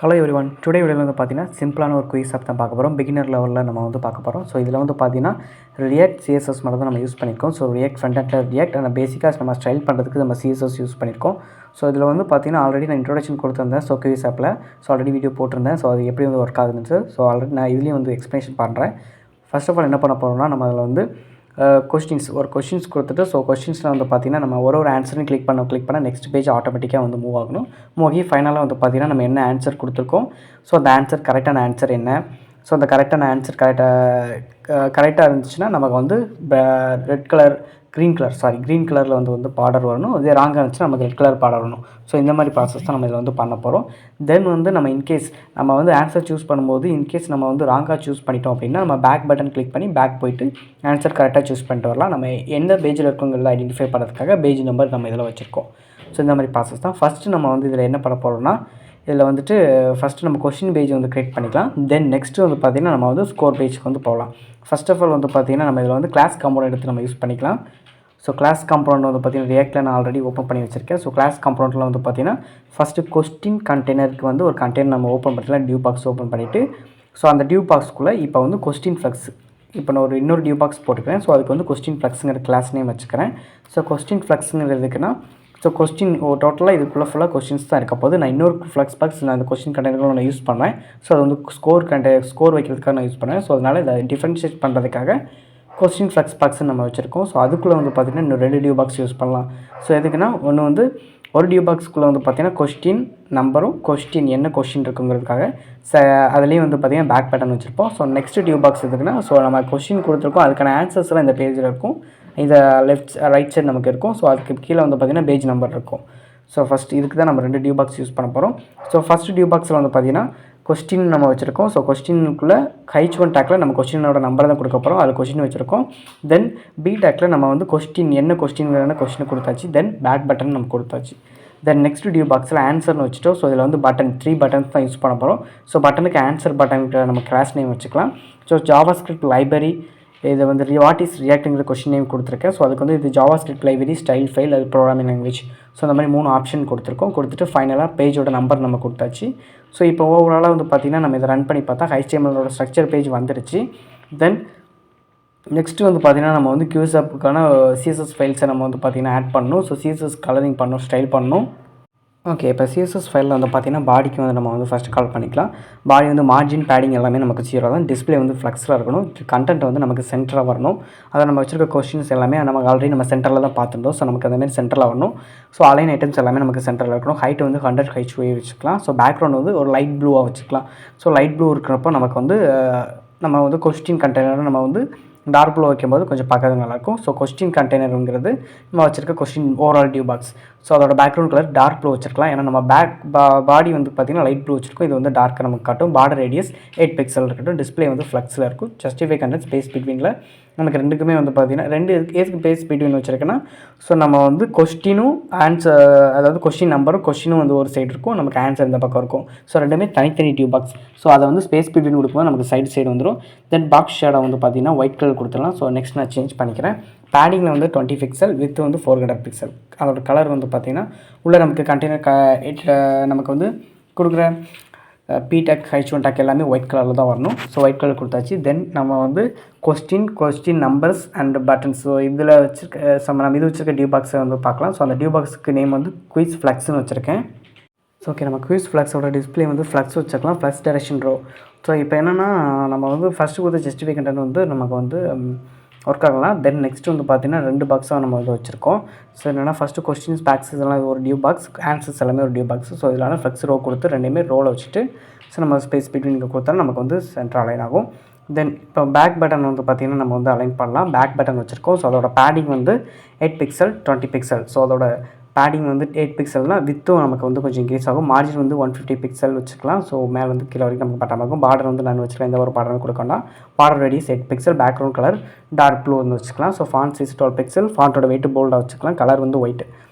Hello everyone, today வீடியோவில் வந்து பார்த்தீங்கன்னா சிம்பிளான ஒரு குயிஸ் தான் பார்க்க போகிறோம். பிகினர் லெவலில் நம்ம வந்து பார்க்க போகிறோம். ஸோ இதில் வந்து பார்த்தீங்கன்னா ரியாக்ட் சிஎஸ்எஸ் மட்டும் தான் நம்ம யூஸ் பண்ணியிருக்கோம். So react front and react அந்த பேசிக்காக நம்ம ஸ்டைல் பண்ணுறதுக்கு நம்ம சிஎஸ்எஸ் யூஸ் பண்ணியிருக்கோம். ஸோ இதில் வந்து பார்த்தீங்கன்னா ஆல்ரெடி நான் இன்ட்ரோடக்ஷன் கொடுத்துருந்தேன். ஸோ குயிஸ் ஆப்பில் ஆல்ரெடி வீடியோ போட்டிருந்தேன். ஸோ அது எப்படி வந்து ஒர்க் ஆகுதுன்னு ஸோ ஆல்ரெடி நான் இதுலேயும் வந்து எக்ஸ்ப்ளனேஷன் பண்ணுறேன். ஃபர்ஸ்ட் ஆஃப் ஆல் என்ன பண்ண போகிறோம்னா, நம்ம அதில் வந்து கொஸ்டின்ஸ் கொடுத்துட்டு ஸோ கொஸ்டின்ஸில் வந்து பார்த்திங்கன்னா நம்ம ஒரு ஆன்சரையும் கிளிக் பண்ண நெக்ஸ்ட் பேஜ் ஆட்டோமேட்டிக்காக வந்து மூவ் ஆகணும். மூவ் ஆகி ஃபைனலாக வந்து பார்த்திங்கன்னா நம்ம என்ன ஆன்சர் கொடுத்துருக்கோம், ஸோ அந்த ஆன்சர் கரெக்டான ஆன்சர் என்ன, ஸோ அந்த கரெக்டான ஆன்சர் கரெக்டாக இருந்துச்சுன்னா நமக்கு வந்து க்ரீன் கலரில் வந்து பார்டர் வரணும். இதே ராங்காக இருந்துச்சுன்னா நமக்கு ரெட் கலர் பார்டர் வரணும். ஸோ இந்த மாதிரி ப்ராசஸ் தான் நம்ம இதில் வந்து பண்ண போகிறோம். தென் வந்து நம்ம இன்கேஸ் நம்ம வந்து ஆன்சர் சூஸ் பண்ணும்போது இன்கேஸ் நம்ம வந்து ராங்காக சூஸ் பண்ணிட்டோம் அப்படின்னா நம்ம பேக் பட்டன் கிளிக் பண்ணி பேக் போயிட்டு ஆன்சர் கரெக்டாக சூஸ் பண்ணிட்டு வரலாம். நம்ம எந்த பேஜில் இருக்கோங்கிறத ஐடென்டிஃபை பண்ணுறதுக்காக பேஜ் நம்பர் நம்ம இதில் வச்சுருக்கோம். ஸோ இந்த மாதிரி ப்ராசஸ் தான். ஃபஸ்ட்டு நம்ம வந்து இதில் என்ன பண்ண போகிறோம்னா, இதில் வந்துட்டு ஃபஸ்ட்டு நம்ம கொஸ்டின் பேஜ் வந்து க்ரியேட் பண்ணிக்கலாம். தென் நெக்ஸ்ட்டு வந்து பார்த்திங்கன்னா நம்ம வந்து ஸ்கோர் பேஜுக்கு வந்து போகலாம். ஃபஸ்ட் ஆஃப் ஆல் வந்து பார்த்திங்கன்னா நம்ம இதில் வந்து கிளாஸ் காம்பவுண்ட் எடுத்து நம்ம யூஸ் பண்ணிக்கலாம். ஸோ கிளாஸ் காம்பவுண்ட் வந்து பார்த்திங்கன்னா ரியாக்டில் நான் ஆல்ரெடி ஓப்பன் பண்ணி வச்சுருக்கேன். ஸோ கிளாஸ் காம்பவுண்டில் வந்து பார்த்திங்கன்னா ஃபஸ்ட்டு கொஸ்டின் கண்டெய்னருக்கு வந்து ஒரு கண்டெய்னர் நம்ம ஓப்பன் பண்ணிக்கலாம். டியூ பாக்ஸ் ஓப்பன் பண்ணிவிட்டு ஸோ அந்த டியூ பாக்ஸ்க்குள்ளே இப்போ வந்து கொஸ்டின் ஃப்ளக்ஸ் இப்போ நான் இன்னொரு டியூ பாக்ஸ் போட்டுக்கிறேன். ஸோ அதுக்கு வந்து கொஸ்டின் ஃப்ளக்ஸுங்கிற கிளாஸ் நேம் வச்சுக்கிறேன். ஸோ கொஸ்டின் ஃப்ளக்ஸுங்கிறதுக்குன்னா ஸோ கொஸ்டின் டோட்டலாக இதுக்குள்ளே ஃபுல்லாக கொஸ்டின்ஸ் தான் இருக்க போது. நான் இன்னொரு ஃப்ளக்ஸ் பாக்ஸ் நான் அந்த கொஸ்டின் கண்டெய்னரும் நான் யூஸ் பண்ணேன். ஸோ அது வந்து ஸ்கோர் வைக்கிறதுக்காக நான் யூஸ் பண்ணேன். ஸோ அதனால் இதை டிஃப்ரென்ஷியேட் பண்ணுறதுக்காக கொஸ்டின் ஃப்ளக்ஸ் பாக்ஸ்ன்னு நம்ம வச்சுருக்கோம். ஸோ அதுக்குள்ளே வந்து பார்த்திங்கன்னா இன்னும் 2 டியூ பாக்ஸ் யூஸ் பண்ணலாம். ஸோ எதுக்குன்னா ஒன்று வந்து ஒரு டியூ பாக்ஸ்க்குள்ளே வந்து பார்த்திங்கன்னா கொஸ்டின் நம்பரும் என்ன கொஸ்டின் இருக்குங்கிறதுக்காக அதுலேயும் வந்து பார்த்திங்கன்னா பேக் பட்டன் வச்சுருப்போம். ஸோ நெக்ஸ்ட் டியூ பாக்ஸ் எதுக்குன்னா, ஸோ நம்ம கொஸ்டின் கொடுத்துருக்கோம், அதுக்கான ஆன்சர்ஸ்லாம் இந்த பேஜில் இருக்கும். இந்த ரைட் சைடு நமக்கு இருக்கும். ஸோ அதுக்கு கீழே வந்து பார்த்திங்கன்னா பேஜ் நம்பர் இருக்கும். ஸோ ஃபஸ்ட் இதுக்கு தான் நம்ம 2 டியூ பாக்ஸ் யூஸ் பண்ண போகிறோம். ஸோ ஃபஸ்ட்டு டியூ பாக்ஸில் வந்து பார்த்திங்கன்னா கொஸ்டின் நம்ம வச்சுருக்கோம். ஸோ கொஸ்டினுக்குள்ளே H1 டேக்கில் நம்ம கொஸ்டினோட நம்பர் தான் கொடுக்க போகிறோம். அதில் கொஸ்டின் வச்சுருக்கோம். தென் பி டேக்கில் நம்ம வந்து கொஸ்டின் கொஸ்டின் கொடுத்தாச்சு. தென் பேக் பட்டன் நம்ம கொடுத்தாச்சு. தென் நெக்ஸ்ட் டியூ பாக்ஸில் ஆன்சர்னு வச்சுட்டோம். ஸோ இதில் வந்து 3 பட்டன்ஸ் தான் யூஸ் பண்ண போகிறோம். ஸோ பட்டனுக்கு ஆன்சர் பட்டனுக்கு நம்ம கிளாஸ் நேம் வச்சுக்கலாம். ஸோ ஜாவாஸ்கிரிப்ட் லைப்ரரி இது வந்து வாட் இஸ் ரியாக்ட்ங்கிற கொஸ்டின் நேம் கொடுத்துருக்கேன். ஸோ அதுக்கு வந்து இது ஜாவாஸ்கிரிப்ட் லைப்ரரி, ஸ்டைல் ஃபைல், அது ப்ரோக்ராமிங் லாங்குவேஜ். ஸோ இந்த மாதிரி 3 ஆப்ஷன் கொடுத்துட்டு ஃபைனலாக பேஜோட நம்பர் நம்ம கொடுத்தாச்சு. ஸோ இப்போ ஓவராலாக வந்து பார்த்திங்கன்னா நம்ம இதை ரன் பண்ணி பார்த்தா HTML ஸ்ட்ரக்சர் பேஜ் வந்துடுச்சு. தென் நெக்ஸ்ட்டு வந்து பார்த்திங்கன்னா நம்ம வந்து கியூஸ் ஆப்புக்கான சிஎஸ்எஸ் ஃபைல்ஸை நம்ம வந்து பார்த்திங்கன்னா ஆட் பண்ணணும். ஸோ சிஎஸ்எஸ் கலரிங் பண்ணணும், ஸ்டைல் பண்ணணும். ஓகே, இப்போ சிஎஸ்எஸ் ஃபைலில் வந்து பார்த்திங்கன்னா பாடிக்கு வந்து நம்ம வந்து ஃபஸ்ட்டு கால் பண்ணிக்கலாம். பாடி வந்து மார்ஜின் பேடிங் எல்லாமே நமக்கு 0 தான். டிஸ்பிளே வந்து ஃப்ளெக்ஸில் இருக்கணும். கண்டென்ட் வந்து நமக்கு சென்டராக வரணும். அதை நம்ம வச்சுருக்க கொஸ்டின்ஸ் எல்லாமே நமக்கு ஆல்ரெடி நம்ம சென்டரில் தான் பார்த்துருந்தோம். ஸோ நமக்கு அந்தமாதிரி சென்டரில் வரணும். ஸோ அலைன் ஐட்டம்ஸ் எல்லாமே நமக்கு சென்டரில் இருக்கணும். ஹைட் வந்து 100 HY வச்சுக்கலாம். ஸோ பேக்ரவுண்ட் வந்து ஒரு லைட் ப்ளூவாக வச்சுக்கலாம். ஸோ லைட் ப்ளூ இருக்கிறப்போ நமக்கு வந்து நம்ம வந்து கொஸ்டின் கண்டெய்னர் நம்ம வந்து டார்க் ப்ளூ வைக்கும்போது கொஞ்சம் பார்க்கறது நல்லாயிருக்கும். ஸோ கொஸ்டின் கண்டெய்னருங்கிறது நம்ம வச்சுருக்க கொஸ்டின் ஓவரால் டியூ பாக்ஸ். ஸோ அதோட பேக்ரவுண்ட் கலர் டார்க் ப்ளூ வச்சுருக்கலாம். ஏன்னா நம்ம பாடி வந்து பார்த்திங்கன்னா லைட் ப்ளூ வச்சுருக்கோம். இது வந்து டார்க்காக நமக்கு காட்டும். பார்டர் ரேடியஸ் 8 பிக்சல் இருக்கட்டும். டிஸ்பிளே வந்து ஃப்ளெக்ஸில் இருக்கும். ஜஸ்டிஃபை கண்டென்ட் ஸ்பேஸ் பிட்வீனில் நமக்கு ரெண்டுக்குமே வந்து பார்த்திங்கன்னா எதுக்கு ஸ்பேஸ் பிட்வீன் வச்சுருக்கேன்னா, ஸோ நம்ம வந்து கொஸ்டினும் ஆன்சர், அதாவது கொஸ்டின் நம்பரும் கொஸ்டினும் வந்து ஒரு சைடு இருக்கும், நமக்கு ஆன்சர் இந்த பக்கம் இருக்கும். ஸோ ரெண்டுமே தனித்தனி டியூ பாக்ஸ். ஸோ அதை வந்து ஸ்பேஸ் பிட்வீன் கொடுக்கும்போது நமக்கு சைடு வந்துடும். தென் பாக்ஸ் ஷேடை வந்து பார்த்திங்கன்னா ஒயிட் கலர் கொடுத்துடலாம். ஸோ நெக்ஸ்ட் நான் சேஞ்ச் பண்ணிக்கிறேன். பேடிங்கில் வந்து 20 பிக்சல், வித் வந்து 400 பிக்சல். அதோட கலர் வந்து பார்த்திங்கன்னா உள்ளே நமக்கு கண்டெய்னர் நமக்கு வந்து கொடுக்குற பிடெக் H1 டேக் எல்லாமே ஒயிட் கலரில் தான் வரணும். ஸோ ஒயிட் கலர் கொடுத்தாச்சு. தென் நம்ம வந்து question numbers and buttons. So இதில் நம்ம இது வச்சுருக்க டியூ பாக்ஸை வந்து பார்க்கலாம். ஸோ அந்த டியூ பாக்ஸுக்கு நேம் வந்து குயிஸ் ஃப்ளக்ஸ்னு வச்சுருக்கேன். ஸோ ஓகே, நம்ம குயிஸ் ஃப்ளக்ஸோட டிஸ்பிளே வந்து ஃப்ளக்ஸ் வச்சுக்கலாம். Flex direction row. ஸோ இப்போ என்னென்னா நம்ம வந்து ஃபஸ்ட்டு கொடுத்த ஜஸ்டிஃபை கண்டென்ட் வந்து நமக்கு வந்து ஒர்க் ஆகலாம். தென் நெக்ஸ்ட் வந்து பார்த்திங்கன்னா 2 பாக்ஸாக நம்ம வந்து வச்சுருக்கோம். ஸோ என்னென்னா ஃபஸ்ட்டு கொஸ்டின்ஸ் பேக்ஸ் இதெல்லாம் ஒரு டியூ பாக்ஸ், ஆன்சர்ஸ் எல்லாமே ஒரு டியூ பாக்ஸ். ஸோ இதெல்லாம் ஃப்ளெக்ஸ் ரோ கொடுத்து ரெண்டுமே ரோவில் வச்சுட்டு ஸோ நம்ம ஸ்பேஸ் பிட்வீன் கொடுத்தாலும் நமக்கு வந்து சென்டர் அலைன் ஆகும். தென் இப்போ பேக் பட்டன் வந்து பார்த்திங்கன்னா நம்ம வந்து அலைன் பண்ணலாம். பேக் பட்டன் வச்சுருக்கோம். ஸோ அதோட பேடிங் வந்து 8 பிக்சல் 20 பிக்சல். ஸோ அதோட பேடிங் வந்து 8 பிக்சல்னால் வித்தும் நமக்கு வந்து கொஞ்சம் இன்க்ரீஸ் ஆகும். மார்ஜின் வந்து 150 பிக்சல் வச்சுக்கலாம். ஸோ மேலே வந்து கீழே வரைக்கும் நமக்கு பட்டாமல் இருக்கும். பார்டர் வந்து நான் வச்சுக்கலாம். எந்த ஒரு பார்டரும் கொடுக்கணும். Border radius 8 pixel. Background colour dark blue வந்து வச்சுக்கலாம். So font size 12 pixel. ஃபாண்ட்டோட வெயிட் போல்டாக வச்சுக்கலாம். கலர் வந்து ஒயிட்.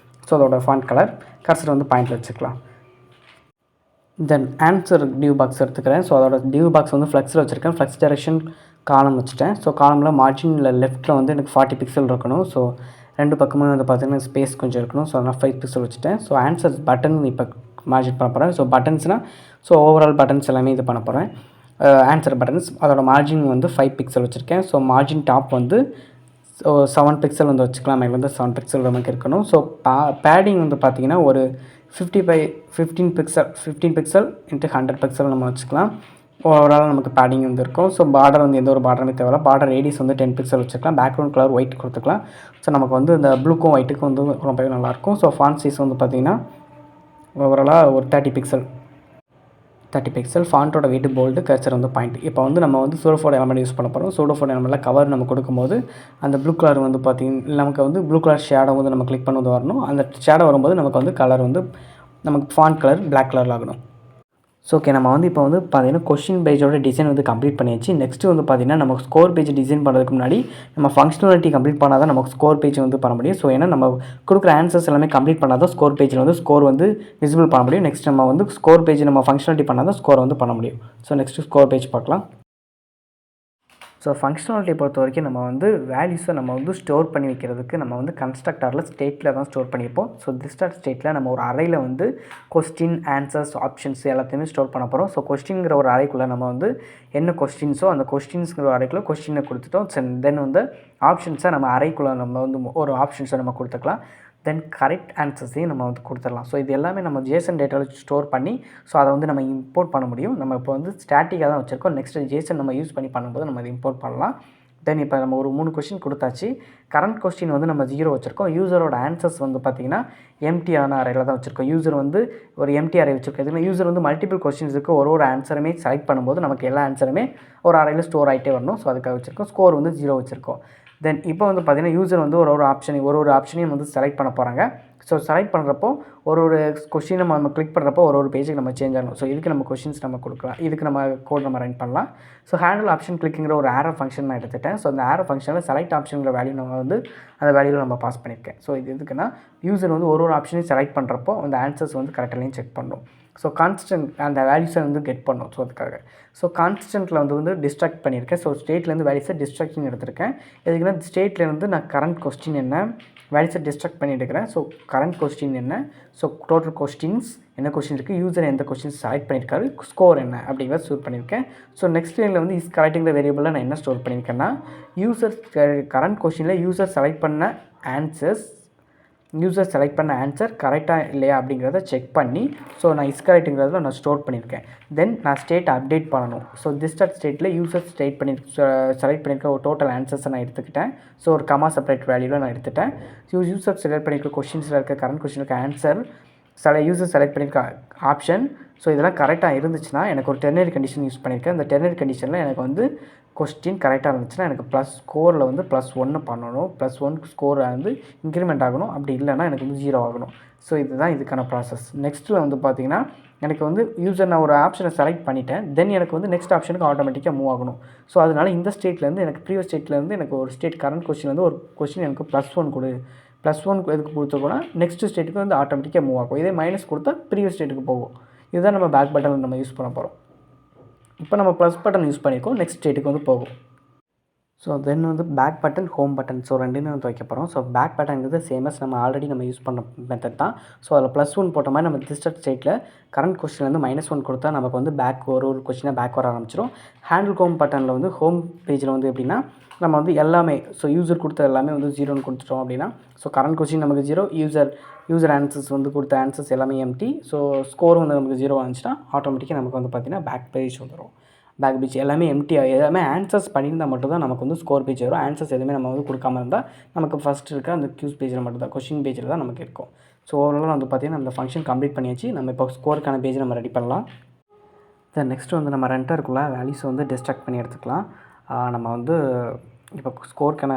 ஸோ அதோட ஃபாண்ட் கலர் கர்சர் வந்து பாயிண்டில் வச்சுக்கலாம். தென் ஆன்சர் டியூ பாக்ஸ் எடுத்துக்கிறேன். ஸோ அதோட டியூ பாக்ஸ் வந்து ஃப்ளெக்ஸில் வச்சுருக்கேன். ஃப்ளெக்ஸ் டைரக்ஷன் காலம் வச்சுட்டேன். ஸோ காலமில் மார்ஜினில் லெஃப்ட்டில் வந்து எனக்கு 40 பிக்சல் இருக்கணும். ஸோ 2 பக்கமும் வந்து பார்த்திங்கன்னா ஸ்பேஸ் கொஞ்சம் இருக்கணும். ஸோ அதனால் 5 பிக்சல் வச்சுட்டேன். ஸோ ஆன்சர்ஸ் பட்டன் இப்போ மார்ஜின் பண்ண போகிறேன். ஸோ பட்டன்ஸ்னால் ஸோ ஓவரால் பட்டன்ஸ் எல்லாமே இது பண்ண போகிறேன். ஆன்சர் பட்டன்ஸ் அதோட மார்ஜின் வந்து 5 பிக்சல் வச்சுருக்கேன். ஸோ மார்ஜின் டாப் வந்து 7 பிக்சல் வந்து வச்சுக்கலாம். மேலே வந்து 7 பிக்சல் நமக்கு இருக்கணும். ஸோ பேடிங் வந்து பார்த்திங்கன்னா ஒரு 15 பிக்சல் இன்ட்டு 100 பிக்சல் நம்ம வச்சுக்கலாம். ஓவரால் நமக்கு பேடிங் வந்து இருக்கும். ஸோ பார்டர் வந்து எந்த ஒரு பார்டருமே தேவையில்ல. பார்டர் ரேடியஸ் வந்து 10 பிக்சல் வச்சுக்கலாம். பேக்ரவுண்ட் கலர் ஒயிட் கொடுத்துக்கலாம். ஸோ நமக்கு வந்து இந்த ப்ளூக்கும் ஒயிட்டுக்கும் வந்து ரொம்பவே நல்லாயிருக்கும். ஸோ ஃபாண்ட் சைஸ் வந்து பார்த்திங்கன்னா ஓவராலாக ஒரு 30 பிக்சல். ஃபாண்ட்டோட வெயிட் போல்டு, கர்சர் வந்து பாயிண்ட். இப்போ வந்து நம்ம வந்து சூடோஃபோன் எலமெண்ட் யூஸ் பண்ண போகிறோம். சூடோஃபோன் எலமெண்ட்டில் கவர் நம்ம கொடுக்கும்போது அந்த ப்ளூ கலர் வந்து பார்த்திங்கன்னா நமக்கு வந்து ப்ளூ கலர் ஷேடோ வந்து நம்ம கிளிக் பண்ணது வரணும். அந்த ஷேடோ வரும்போது நமக்கு வந்து கலர் வந்து நமக்கு ஃபாண்ட் கலர் பிளாக் கலரில் ஆகணும். ஸோ ஓகே, நம்ம வந்து இப்போ வந்து பார்த்திங்கன்னா கொஸ்டின் பேஜோட டிசைன் வந்து கம்ப்ளீட் பண்ணியாச்சு. நெக்ஸ்ட்டு வந்து பார்த்திங்கன்னா நம்ம ஸ்கோர் பேஜ் டிசைன் பண்ணுறதுக்கு முன்னாடி நம்ம ஃபங்க்ஷனாலிட்டி கம்ப்ளீட் பண்ணால் தான் நமக்கு ஸ்கோர் பேஜ் வந்து பண்ண முடியும். ஸோ ஏன்னா நம்ம கொடுக்குற ஆன்சர்ஸ் எல்லாமே கம்ப்ளீட் பண்ணால் தான் ஸ்கோர் பேஜில் வந்து ஸ்கோர் வந்து விசிபிள் பண்ண முடியும். நெக்ஸ்ட் நம்ம வந்து ஸ்கோர் பேஜ் நம்ம ஃபங்க்ஷனாலிட்டி பண்ணால் தான் ஸ்கோர் வந்து பண்ண முடியும். ஸோ நெக்ஸ்ட்டு ஸ்கோர் பேஜ் பார்க்கலாம். ஸோ ஃபங்க்ஷனாலிட்டியை பொறுத்த வரைக்கும் நம்ம வந்து வேல்யூஸை நம்ம வந்து ஸ்டோர் பண்ணி வைக்கிறதுக்கு நம்ம வந்து கன்ஸ்ட்ரக்டரில் ஸ்டேட்டில் தான் ஸ்டோர் பண்ணியிருப்போம். ஸோ டிஸ்டார்ட் ஸ்டேட்டில் நம்ம ஒரு அறையில் வந்து கொஸ்டின், ஆன்சர்ஸ், ஆப்ஷன்ஸ் எல்லாத்தையுமே ஸ்டோர் பண்ண போகிறோம். ஸோ கொஸ்டின்ங்கிற ஒரு அறைக்குள்ளே நம்ம வந்து என்ன கொஸ்டின்ஸோ அந்த கொஸ்டின்ஸுங்கிற ஒரு அறைக்குள்ளே கொஸ்டினை கொடுத்துட்டோம். தென் வந்து ஆப்ஷன்ஸை நம்ம அறைக்குள்ளே நம்ம வந்து ஒரு ஆப்ஷன்ஸை நம்ம கொடுத்துக்கலாம். தென் கரெக்ட் ஆன்சர்ஸையும் நம்ம வந்து கொடுத்துடலாம். ஸோ இது எல்லாமே நம்ம ஜேசன் டேட்டாவில் ஸ்டோர் பண்ணி ஸோ அதை வந்து நம்ம இம்போர்ட் பண்ண முடியும். நம்ம இப்போ வந்து ஸ்டாட்டிக்காக தான் வச்சுருக்கோம். நெக்ஸ்ட்டு ஜேசன் நம்ம யூஸ் பண்ணி பண்ணும்போது நம்ம அதை இம்போர்ட் பண்ணலாம். தென் இப்போ நம்ம ஒரு 3 கொஸ்டின் கொடுத்தாச்சு. கரண்ட் கொஸ்டின் வந்து நம்ம 0 வச்சுருக்கோம். யூசரோட ஆன்சர்ஸ் வந்து பார்த்திங்கன்னா எம்டியான அறையில் தான் வச்சுருக்கோம். யூசர் வந்து ஒரு எம்டி அறை வச்சுருக்கோம். இதுமாதிரி யூசர் வந்து மல்டிபிள் கொஸ்டின்ஸுக்கு ஒரு ஆன்சருமே செலக்ட் பண்ணும்போது நமக்கு எல்லா ஆன்சருமே ஒரு அறையில் ஸ்டோர் ஆகிட்டே வரணும். ஸோ அதுக்காக வச்சுருக்கோம். ஸ்கோர் வந்து 0 வச்சுருக்கோம். தென் இப்போ வந்து பார்த்திங்கன்னா யூசர் வந்து ஒரு ஆப்ஷனையும் வந்து செலக்ட் பண்ண போகிறாங்க. ஸோ செலக்ட் பண்ணுறப்போ ஒரு கொஸ்டின் நம்ம கிளிக் பண்ணுறப்போ ஒரு பேஜுக்கு நம்ம சேஞ்ச் ஆகணும். ஸோ இதுக்கு நம்ம கொஸ்டின்ஸ் நம்ம கொடுக்கலாம். இதுக்கு நம்ம கோட் நம்ம ரன் பண்ணலாம். ஸோ ஹேண்டில் ஆப்ஷன் கிளிக்குங்கிற ஒரு ஆரோ ஃபங்க்ஷன் நான் எடுத்துட்டேன். ஸோ அந்த ஆரோ ஃபங்க்ஷனில் செலக்ட் ஆப்ஷனுங்கிற வேல்யூ நம்ம வந்து அந்த வேல்யூவில் நம்ம பாஸ் பண்ணியிருக்கேன். ஸோ இது எதுக்குன்னா யூசர் வந்து ஒரு ஆப்ஷனையும் செலக்ட் பண்ணுறப்போ அந்த ஆன்சர்ஸ் வந்து கரெக்டாக செக் பண்ணும். ஸோ கான்ஸ்டன்ட் அந்த வேல்யூஸை வந்து கெட் பண்ணும். ஸோ அதுக்காக ஸோ கான்ஸ்டன்ட்டில் வந்து டிஸ்ட்ராக்ட் பண்ணியிருக்கேன். ஸோ ஸ்டேட்லேருந்து வேல்யூஸை டிஸ்ட்ராக்ஷன் எடுத்திருக்கேன். எதுக்குன்னா ஸ்டேட்லேருந்து நான் கரண்ட் கொஸ்டின் என்ன வேல்யூஸை டிஸ்ட்ராக்ட் பண்ணி எடுக்கிறேன். ஸோ கரண்ட் கொஸ்டின் என்ன, ஸோ டோட்டல் கொஸ்டின்ஸ் என்ன கொஸ்டின் இருக்குது, யூசர் எந்த கொஸ்டின்ஸ் செலக்ட் பண்ணியிருக்காரு, ஸ்கோர் என்ன அப்படிங்கிறத ஸ்டோர் பண்ணியிருக்கேன். ஸோ நெக்ஸ்ட் லைனில் வந்து இஸ் கரெக்டுங்கிற வேரியபிளில் நான் என்ன ஸ்டோர் பண்ணியிருக்கேன்னா யூசர் கரண்ட் கொஸ்டினில் யூசர் செலக்ட் பண்ண ஆன்சர் கரெக்டாக இல்லையா அப்படிங்கிறத செக் பண்ணி ஸோ நான் இஸ் கரெக்டுங்கிறத நான் ஸ்டோர் பண்ணியிருக்கேன். தென் நான் ஸ்டேட் அப்டேட் பண்ணணும். ஸோ டிஸ்டார்ட் ஸ்டேட்டில் யூசர் செலக்ட் பண்ணியிருக்க ஒரு டோட்டல் ஆன்சர்ஸை நான் எடுத்துக்கிட்டேன். ஸோ ஒரு கமா செப்பரேட் வேல்யூவில் நான் எடுத்துட்டேன். யூசர் செலக்ட் பண்ணியிருக்க கொஸ்டின்ஸில் இருக்க கரண்ட் கொஸ்டினுக்கு ஆன்சர் யூசர் செலக்ட் பண்ணியிருக்க ஆப்ஷன் ஸோ இதெல்லாம் கரெக்டாக இருந்துச்சுன்னா எனக்கு ஒரு டெர்னரி கண்டிஷன் யூஸ் பண்ணியிருக்கேன். அந்த டெர்னரி கண்டிஷனில் எனக்கு வந்து கொஸ்டின் கரெக்டாக இருந்துச்சுன்னா எனக்கு ப்ளஸ் ஸ்கோரில் வந்து +1 பண்ணணும். +1 ஸ்கோர் வந்து இன்க்ரிமெண்ட் ஆகணும். அப்படி இல்லைன்னா எனக்கு வந்து 0 ஆகணும். ஸோ இதுதான் இதுக்கான ப்ராசஸ். நெக்ஸ்ட்டில் வந்து பார்த்திங்கன்னா எனக்கு வந்து நான் ஒரு ஆப்ஷனை செலக்ட் பண்ணிட்டேன். தென் எனக்கு வந்து நெக்ஸ்ட் ஆப்ஷனுக்கு ஆட்டோமேட்டிக்காக மூவ் ஆகணும். ஸோ அதனால் இந்த ஸ்டேட்லேருந்து எனக்கு ப்ரீவியஸ் ஸ்டேட்லேருந்து எனக்கு ஒரு கரண்ட் கொஸ்டின் வந்து ஒரு கொஸ்டின் எனக்கு +1 கொடு. +1 எதுக்கு கொடுத்துருக்கோன்னா நெக்ஸ்ட் ஸ்டேட்டுக்கு வந்து ஆட்டோமேட்டிக்காக மூவ் ஆகும். இதே மைனஸ் கொடுத்தா ப்ரீவியஸ் ஸ்டேட்டுக்கு போகும். இதுதான் நம்ம பேக் பட்டன் நம்ம யூஸ் பண்ண போகிறோம். இப்போ நம்ம ப்ளஸ் பட்டன் யூஸ் பண்ணியிருக்கோம். நெக்ஸ்ட் ஸ்டேட்டுக்கு வந்து போகும். ஸோ தென் வந்து back button, home button so ரெண்டுமே வந்து வைக்க போகிறோம். ஸோ பேக் பட்டன்ங்கிறது சேமஸ் நம்ம ஆல்ரெடி நம்ம யூஸ் பண்ண மெத்தட் தான். ஸோ அதில் +1 போட்ட மாதிரி நம்ம டிஸ்டார்ட் ஸ்டேட்டில் கரண்ட் கொஸ்டின்லேருந்து -1 கொடுத்தா நமக்கு வந்து பேக் ஒரு கொஸ்டினாக பேக் வர ஆரம்பிச்சிடும். ஹேண்டில் ஹோம் பட்டனில் வந்து ஹோம் பேஜில் வந்து எப்படின்னா நம்ம வந்து எல்லாமே ஸோ யூசர் கொடுத்த எல்லாமே வந்து 0ன்னு கொடுத்துட்டோம் அப்படின்னா ஸோ கரண்ட் கொஸ்டின் நமக்கு 0, யூசர் ஆன்சர்ஸ் வந்து கொடுத்த ஆன்சர்ஸ் எல்லாமே எம்டி. ஸோ ஸ்கோர் வந்து நமக்கு 0 வந்துச்சுன்னா ஆட்டோமேட்டிக்காக நமக்கு வந்து பார்த்திங்கன்னா பேக் பேஜ் வந்துடும். பேக் பேஜ் எல்லாமே எம்டியாக எல்லாமே ஆன்சர்ஸ் பண்ணியிருந்தால் மட்டும் தான் நமக்கு வந்து ஸ்கோர் பேஜ் வரும். ஆன்சர்ஸ் எதுவுமே நம்ம வந்து கொடுக்காம இருந்தால் நமக்கு ஃபஸ்ட் இருக்க அந்த க்யூஸ் பேஜில் மட்டும் தான் கொஸ்டின் பேஜில் தான் நமக்கு இருக்கும். ஸோ ஓவரால் வந்து பார்த்திங்கன்னா நம்ம ஃபங்க்ஷன் கம்ப்ளீட் பண்ணியாச்சு. நம்ம இப்போ ஸ்கோருக்கான பேஜ் நம்ம ரெடி பண்ணலாம். தென் நெக்ஸ்ட் வந்து நம்ம ரெண்டருக்குள்ளே வேல்யூஸ் வந்து டிஸ்ட்ராக்ட் பண்ணி எடுத்துக்கலாம். நம்ம வந்து இப்போ ஸ்கோருக்கான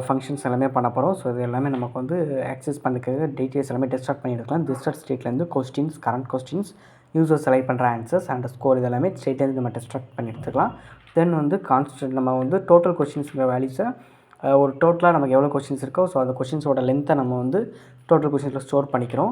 ஃபங்க்ஷன்ஸ் எல்லாமே பண்ண போகிறோம். ஸோ இது எல்லாமே நமக்கு வந்து ஆக்சஸ் பண்ணிக்கிறதுக்கு டீட்டெயில்ஸ் எல்லாமே டிஸ்ட்ராக்ட் பண்ணி எடுக்கலாம். டிஸ்ட்ராக்ட் ஸ்டேட்லேருந்து questions, current questions, user select பண்ணுற ஆன்சர்ஸ் அண்ட் ஸ்கோர் இது எல்லாமே ஸ்டேட்லேருந்து நம்ம டிஸ்ட்ராக்ட் பண்ணி எடுத்துக்கலாம். தென் வந்து கான்ஸ்டன்ட் நம்ம வந்து டோட்டல் கொஸ்டின்ஸுங்கிற வேல்யூஸை ஒரு டோட்டலாக நமக்கு எவ்வளோ கொஸ்டின்ஸ் இருக்கோ ஸோ அந்த கொஸ்டின்ஸோட லென்த்தை நம்ம வந்து டோட்டல் கொஸ்டின்ஸில் ஸ்டோர் பண்ணிக்கிறோம்.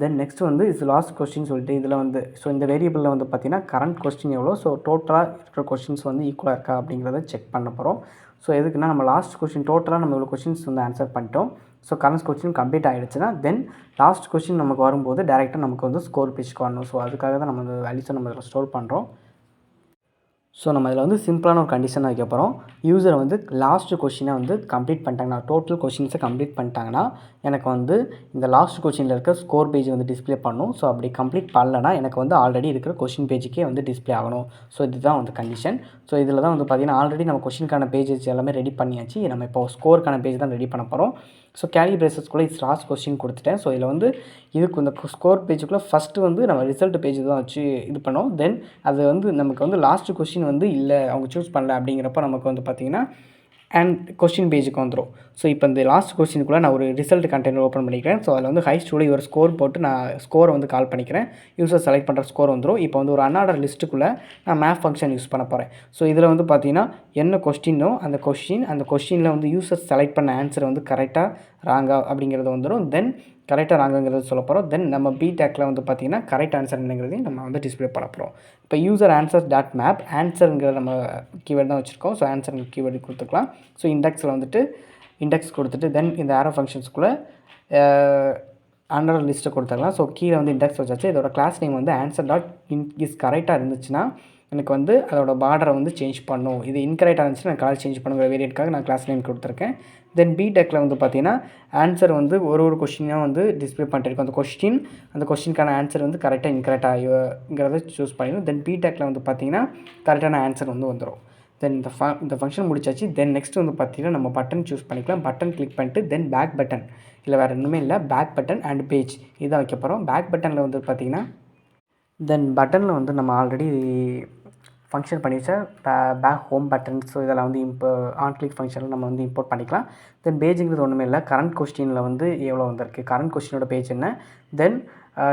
தென் நெக்ஸ்ட் வந்து லாஸ்ட் கொஸ்டின் சொல்லிட்டு இதில் வந்து ஸோ இந்த வேரியபிளில் வந்து பார்த்திங்கன்னா கரண்ட் கொஸ்டின் எவ்வளோ ஸோ டோட்டலாக இருக்கிற கொஸ்டின்ஸ் வந்து ஈக்குவலாக இருக்கா அப்படிங்கிறத செக் பண்ண போகிறோம். ஸோ எதுக்குன்னா நம்ம லாஸ்ட் கொஸ்டின் டோட்டலாக நம்ம இவ்வளோ கொஸ்டின்ஸ் வந்து ஆன்சர் பண்ணிட்டோம். ஸோ கரண்ட் கொஸ்டின் கம்ப்ளீட் ஆகிடுச்சுன்னா தென் லாஸ்ட் கொஸ்டின் நமக்கு வரும்போது டேரெக்டாக நமக்கு வந்து ஸ்கோர் பேஜ்க்கு வரணும். ஸோ அதுக்காக தான் நம்ம இந்த வேல்யூஸை நம்ம இதில் ஸ்டோர் பண்ணுறோம். ஸோ நம்ம இதில் வந்து சிம்பிளான ஒரு கண்டிஷன் வைக்க போகிறோம். யூசர் வந்து லாஸ்ட் கொஸ்டினை வந்து கம்ப்ளீட் பண்ணிட்டாங்கன்னா, டோட்டல் கொஸ்டின்ஸை கம்ப்ளீட் பண்ணிட்டாங்கன்னா எனக்கு வந்து இந்த லாஸ்ட் கொஸ்டினில் இருக்க ஸ்கோர் பேஜ் வந்து டிஸ்பிளே பண்ணணும். ஸோ அப்படி கம்ப்ளீட் பண்ணலன்னா எனக்கு வந்து ஆல்ரெடி இருக்கிற கொஸ்டின் பேஜுக்கே வந்து டிஸ்பிளே ஆகணும். ஸோ இதுதான் வந்து கண்டிஷன். ஸோ இதில் தான் வந்து பார்த்திங்கன்னா ஆல்ரெடி நம்ம கொஸ்டினுக்கான பேஜஸ் எல்லாமே ரெடி பண்ணியாச்சு. நம்ம இப்போ ஸ்கோருக்கான பேஜ் தான் ரெடி பண்ண போகிறோம். ஸோ கேலி பிரேசஸ்க்குள்ளே லாஸ்ட் கொஸ்டின் கொடுத்துட்டேன். ஸோ இதில் வந்து இதுக்கு இந்த ஸ்கோர் பேஜுக்குள்ளே ஃபஸ்ட்டு வந்து நம்ம ரிசல்ட் பேஜ் தான் வச்சு இது பண்ணோம். தென் அது வந்து நமக்கு வந்து லாஸ்ட் கொஸ்டின் வந்து இல்லை அவங்க சூஸ் பண்ணல அப்படிங்கிறப்ப நமக்கு வந்து பார்த்திங்கன்னா அண்ட் கொஸ்டின் பேஜுக்கு வந்துடும். ஸோ இப்போ இந்த லாஸ்ட் கொஸ்டினுக்குள்ளே நான் ஒரு ரிசல்ட் கண்டெய்னர் ஓப்பன் பண்ணிக்கிறேன். ஸோ அதில் வந்து ஹைஸ்டோட ஒரு ஸ்கோர் போட்டு நான் ஸ்கோரை வந்து கால் பண்ணிக்கிறேன். யூசர் செலக்ட் பண்ணுற ஸ்கோர் வந்துடும். இப்போ வந்து ஒரு அன்ஆர்டர் லிஸ்ட்டுக்குள்ளே நான் மேப் ஃபங்க்ஷன் யூஸ் பண்ண போகிறேன். ஸோ இதில் வந்து பார்த்திங்கன்னா என்ன கொஸ்டினோ அந்த கொஸ்டினில் வந்து யூசர் செலக்ட் பண்ண ஆன்சர் வந்து கரெக்டாக ராங்கா அப்படிங்கிறது வந்துடும். தென் கரெக்டாக ராங்குங்கிறது சொல்ல போகிறோம். தென் நம்ம பிடெக்கில் வந்து பார்த்திங்கன்னா கரெக்ட் ஆன்சர் என்னங்கிறதையும் நம்ம வந்து டிஸ்பிளே பண்ண போகிறோம். இப்போ யூசர் ஆன்சர் டாட் மேப் ஆன்சருங்கிற நம்ம கீவேர்டு தான் வச்சுருக்கோம். ஸோ ஆன்சர் கீவேர்டு கொடுத்துக்கலாம். ஸோ இண்டெக்ஸில் வந்துட்டு இண்டெக்ஸ் கொடுத்துட்டு தென் இந்த ஆரோ ஃபங்க்ஷன்ஸ்குள்ளே அண்டர் லிஸ்ட்டை கொடுத்துக்கலாம். ஸோ கீழே வந்து இண்டெக்ஸ் வச்சாச்சு. இதோட கிளாஸ் நேம் வந்து ஆன்சர் டாட் இஸ் கரெக்டாக இருந்துச்சுன்னா எனக்கு வந்து அதோட பார்டரை வந்து சேஞ்ச் பண்ணும். இது இன்கரெக்டாக இருந்துச்சுன்னா நான் கலர் சேஞ்ச் பண்ணுங்கிற வேரியண்ட்காக நான் கிளாஸ் நேம் கொடுத்துருக்கேன். தென் பிடெக்கில் வந்து பார்த்திங்கன்னா ஆன்சர் வந்து ஒரு கொஸ்டினாக வந்து டிஸ்பிளே பண்ணிட்டுருக்கோம். அந்த கொஸ்டினுக்கான ஆன்சர் வந்து கரெக்டாக இன்கரெக்டாகிறத சூஸ் பண்ணிடும். தென் பிடெக்கில் வந்து பார்த்திங்கன்னா கரெக்டான ஆன்சர் வந்து வந்துடும். தென் இந்த ஃபங்க்ஷன் முடிச்சாச்சு. தென் நெக்ஸ்ட் வந்து பார்த்திங்கன்னா நம்ம பட்டன் சூஸ் பண்ணிக்கலாம். பட்டன் கிளிக் பண்ணிட்டு தென் பேக் பட்டன் இல்லை வேறு ஒன்றுமே இல்லை, பேக் பட்டன் அண்ட் பேஜ் இதான் வைக்க போகிறோம். பேக் பட்டனில் வந்து பார்த்திங்கன்னா தென் பட்டனில் வந்து நம்ம ஆல்ரெடி ஃபங்க்ஷன் பண்ணி வச்சா பேக் ஹோம் பட்டன். ஸோ இதெல்லாம் வந்து ஆன் கிளிக் ஃபங்க்ஷனில் நம்ம வந்து இம்போர்ட் பண்ணிக்கலாம். தென் பேஜுங்கிறது ஒன்றுமே இல்லை, கரண்ட் கொஸ்டினில் வந்து எவ்வளோ வந்திருக்கு, கரண்ட் கொஸ்டினோட பேஜ் என்ன, தென்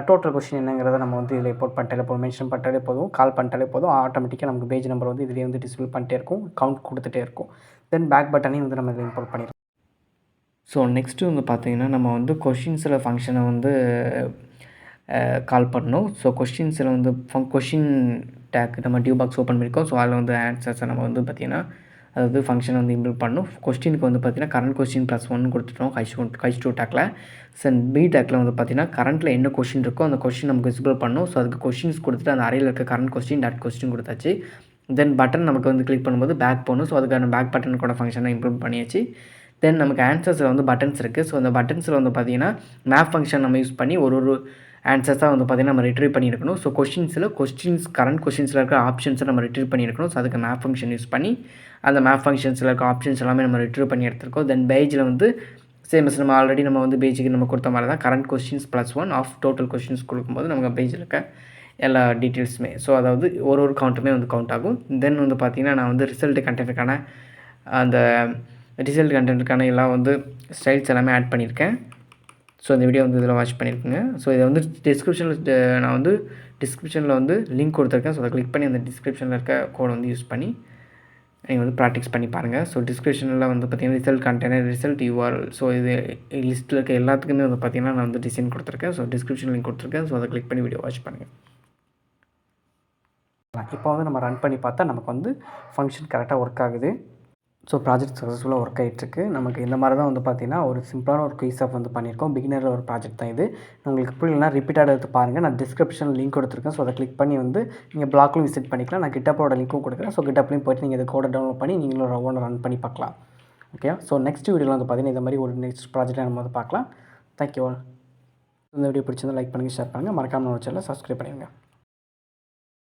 டோட்டல் கொஸ்டின் என்னங்கிறத நம்ம வந்து இதில் இம்போர்ட் பண்ணிட்டாலே போதும், மென்ஷன் பண்ணிட்டாலே போதும், கால் பண்ணிட்டாலே போதும். ஆட்டோமேட்டிக்காக நமக்கு பேஜ் நம்பர் வந்து இதிலே வந்து டிஸ்பிளே பண்ணிட்டே இருக்கும், கவுண்ட் கொடுத்துட்டே இருக்கும். தென் பேக் பட்டனையும் வந்து நம்ம இதில் இம்போர்ட் பண்ணிடலாம். ஸோ நெக்ஸ்ட்டு வந்து பார்த்திங்கன்னா நம்ம வந்து கொஷின்ஸில் ஃபங்க்ஷனை வந்து கால் பண்ணணும். ஸோ கொஸ்டின்ஸில் வந்து கொஷின் டேக் நம்ம டியூ பாக்ஸ் ஓப்பன் பண்ணியிருக்கோம். ஸோ அதில் வந்து ஆன்சர்ஸை நம்ம வந்து பார்த்திங்கன்னா அதாவது ஃபங்க்ஷனை வந்து இம்ப்ளிமெண்ட் பண்ணணும். கொஸ்டினுக்கு வந்து பார்த்திங்கன்னா கரண்ட் கொஸ்டின் +1 கொடுத்துட்டோம் ஹைஸ்டூ டேக்கில். பி டேக்கில் வந்து பார்த்திங்கன்னா கரண்ட்டில் என்ன கொஸ்டின் இருக்கோ அந்த கொஸ்டின் நமக்கு விசிபிள் பண்ணணும். ஸோ அதுக்கு கொஸ்டின்ஸ் கொடுத்துட்டு அந்த அறையில் இருக்க கரண்ட் கொஸ்டின் டாட் கொஸ்டின் கொடுத்தாச்சு. தென் பட்டன் நமக்கு வந்து கிளிக் பண்ணும்போது பேக் போகணும். ஸோ அதுக்கான பேக் பட்டனுக்கூட ஃபங்க்ஷனை இம்ப்ளிமெண்ட் பண்ணியாச்சு. தென் நமக்கு ஆன்சர்ஸில் வந்து பட்டன்ஸ் இருக்குது. ஸோ அந்த பட்டன்ஸில் வந்து பார்த்திங்கன்னா மேப் ஃபங்க்ஷன் நம்ம யூஸ் பண்ணி ஒரு ஆன்சர்ஸாக வந்து பார்த்திங்கன்னா நம்ம ரிட்ரீவ் பண்ணியிருக்கணும். ஸோ கரண்ட் கொஸ்டின்ஸில் இருக்கிற ஆப்ஷன்ஸை நம்ம ரிட்ரீவ் பண்ணியிருக்கணும். ஸோ அதுக்கு மேப் ஃபங்க்ஷன் யூஸ் பண்ணி அந்த மேப் ஃபங்க்ஷன்ஸில் இருக்க ஆப்ஷன்ஸ் எல்லாமே நம்ம ரிட்ரீவ் பண்ணி எடுத்துருக்கோம். தென் பேஜில் வந்து சேமஸ் நம்ம ஆல்ரெடி நம்ம வந்து பேஜுக்கு நம்ம கொடுத்த மாதிரி தான் current questions +1 of total questions கொடுக்கும்போது நமக்கு பேஜில் இருக்க எல்லா டீட்டெயில்ஸுமே, ஸோ அதாவது ஒரு கவுண்ட்டுமே வந்து கவுண்ட் ஆகும். தென் வந்து பார்த்திங்கன்னா நான் வந்து ரிசல்ட் கண்டென்ட்டுக்கான எல்லாம் வந்து ஸ்டைல்ஸ் எல்லாமே ஆட் பண்ணியிருக்கேன். ஸோ இந்த வீடியோ வந்து இதில் வாட்ச் பண்ணியிருக்குங்க. ஸோ இதை வந்து நான் வந்து டிஸ்கிரிப்ஷனில் வந்து லிங்க் கொடுத்துருக்கேன். ஸோ அதை கிளிக் பண்ணி அந்த டிஸ்கிரிப்ஷனில் இருக்க கோடை வந்து யூஸ் பண்ணி நீங்கள் வந்து ப்ராக்டிஸ் பண்ணி பாருங்கள். ஸோ டிஸ்கிரிப்ஷனில் வந்து பார்த்திங்கன்னா result container, result URL, so இது லிஸ்ட்டில் இருக்க எல்லாத்துக்குமே வந்து பார்த்திங்கன்னா நான் வந்து டிசைன் கொடுத்துருக்கேன். ஸோ டிஸ்கிரிப்ஷன் லிங்க் கொடுத்துருக்கேன். ஸோ அதை கிளிக் பண்ணி வீடியோ வாட்ச் பண்ணுங்கள். இப்போ வந்து நம்ம ரன் பண்ணி பார்த்தா நமக்கு வந்து ஃபங்க்ஷன் கரெக்டாக ஒர்க் ஆகுது. ஸோ ப்ராஜெக்ட் சக்ஸஸ்ஃபுல்லாக ஒர்க் ஆகிட்டுருக்கு. நமக்கு இந்த மாதிரி தான் வந்து பார்த்திங்கன்னா ஒரு சிம்பிளான ஒரு குயிஸ் ஆஃப் வந்து பண்ணியிருக்கோம். பிகினரில் ஒரு ப்ராஜெக்ட் தான் இது. உங்களுக்கு புரியலனா ரிப்பீட்டாக எடுத்து பாருங்கள். நான் டிஸ்கிரிப்ஷனில் லிங்க் கொடுத்துருக்கேன். ஸோ அதை கிளிக் பண்ணி வந்து நீங்கள் பிளாக்லையும் விசிட் பண்ணிக்கலாம். நான் கிட்டப்போட லிங்க்கும் கொடுக்குறேன். ஸோ கிட்டப்லையும் போய்ட்டு நீங்கள் இதை கோடை டவுன்லோட் பண்ணி நீங்களும் ஒவ்வொன்று ரன் பண்ணி பார்க்கலாம். ஓகே, ஸோ நெக்ஸ்ட் வீடியோவில் வந்து பார்த்திங்கன்னா இந்த மாதிரி ஒரு நெக்ஸ்ட் ப்ராஜெக்ட்டில் நம்ம வந்து பார்க்கலாம். Thank you all. இந்த வீடியோ பிடிச்சிருந்தால் லைக் பண்ணுங்கள், ஷேர் பண்ணுங்கள், மறக்காமல் நம்ம சேனலை சப்ஸ்கிரைப் பண்ணிடுங்க.